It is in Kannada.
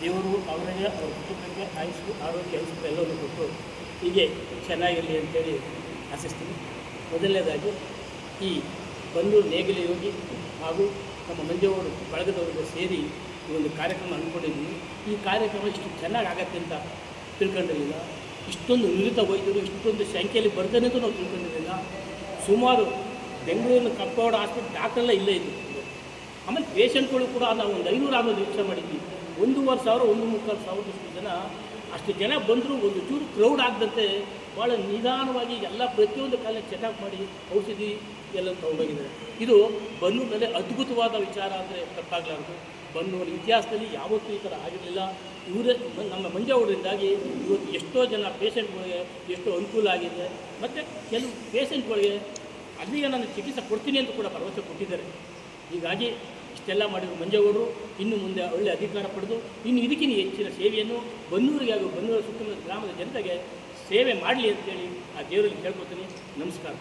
ದೇವರು ಅವರಿಗೆ ಅವರ ಕುಟುಂಬಕ್ಕೆ ಆಯುಷು ಆರೋಗ್ಯ ಐಶ್ವರ್ಯ ಎಲ್ಲವನ್ನು ಕೊಟ್ಟು ಹೀಗೆ ಚೆನ್ನಾಗಿರಲಿ ಅಂತೇಳಿ ಆಶಿಸ್ತೀನಿ. ಮೊದಲನೇದಾಗಿ ಈ ಬನ್ನೂರು ನೇಗಿಲ ಯೋಗಿ ಹಾಗೂ ನಮ್ಮ ಮಂಜವರು ಬಳಗದವರಿಗೆ ಸೇರಿ ಈ ಒಂದು ಕಾರ್ಯಕ್ರಮ ಅಂದ್ಕೊಂಡಿದ್ದೀನಿ. ಈ ಕಾರ್ಯಕ್ರಮ ಇಷ್ಟು ಚೆನ್ನಾಗಿ ಆಗತ್ತೆ ಅಂತ ತಿಳ್ಕೊಂಡಿರಲಿಲ್ಲ. ಇಷ್ಟೊಂದು ನುರಿತ ವೈದ್ಯರು ಇಷ್ಟೊಂದು ಸಂಖ್ಯೆಯಲ್ಲಿ ಬರ್ತಾನೆ ಅಂತ ನಾವು ತಿಳ್ಕೊಂಡಿರಲಿಲ್ಲ. ಸುಮಾರು ಬೆಂಗಳೂರಿನ ಕಪ್ಪವಾಡ ಹಾಸ್ಪಿಟಲ್ ಡಾಕ್ಟ್ರೆಲ್ಲ ಇಲ್ಲೇ ಇದ್ದು, ಆಮೇಲೆ ಪೇಷಂಟ್ಗಳು ಕೂಡ ನಾವು ಒಂದು 500 ಆಗೋದು ನಿರೀಕ್ಷೆ ಮಾಡಿದ್ವಿ. 1,500 1,300 ಜನ ಅಷ್ಟು ಜನ ಬಂದರೂ ಒಂದು ಚೂರು ಕ್ರೌಡ್ ಆಗದಂತೆ ಭಾಳ ನಿಧಾನವಾಗಿ ಎಲ್ಲ ಪ್ರತಿಯೊಂದು ಕಾಲೇ ಚೆಕಪ್ ಮಾಡಿ ಔಷಧಿ ಎಲ್ಲ ತೊಗೊಂಡೋಗಿದ್ದಾರೆ. ಇದು ಬನ್ನೂರಿನಲ್ಲಿ ಅದ್ಭುತವಾದ ವಿಚಾರ ಅಂದರೆ ತಪ್ಪಾಗಲಾರದು. ಬನ್ನೂರು ಇತಿಹಾಸದಲ್ಲಿ ಯಾವತ್ತೂ ಈ ಥರ ಆಗಿರಲಿಲ್ಲ. ಇವರೇ ನಮ್ಮ ಮಂಜವರಿಂದಾಗಿ ಇವತ್ತು ಎಷ್ಟೋ ಜನ ಪೇಷಂಟ್ಗಳಿಗೆ ಎಷ್ಟೋ ಅನುಕೂಲ ಆಗಿದೆ. ಮತ್ತು ಕೆಲವು ಪೇಷಂಟ್ಗಳಿಗೆ ಅಲ್ಲಿಗೆ ನಾನು ಚಿಕಿತ್ಸೆ ಕೊಡ್ತೀನಿ ಅಂತ ಕೂಡ ಭರವಸೆ ಕೊಟ್ಟಿದ್ದಾರೆ. ಹೀಗಾಗಿ ಇಷ್ಟೆಲ್ಲ ಮಾಡಿದ್ರು ಮಂಜೇಗೌಡರು ಇನ್ನು ಮುಂದೆ ಒಳ್ಳೆಯ ಅಧಿಕಾರ ಪಡೆದು ಇನ್ನು ಇದಕ್ಕಿಂತ ಹೆಚ್ಚಿನ ಸೇವೆಯನ್ನು ಬನ್ನೂರಿಗೆ ಹಾಗೂ ಬನ್ನೂರ ಸುತ್ತಮುತ್ತ ಗ್ರಾಮದ ಜನತೆಗೆ ಸೇವೆ ಮಾಡಲಿ ಅಂತೇಳಿ ಆ ದೇವರಲ್ಲಿ ಕೇಳ್ಕೊತೀನಿ. ನಮಸ್ಕಾರ.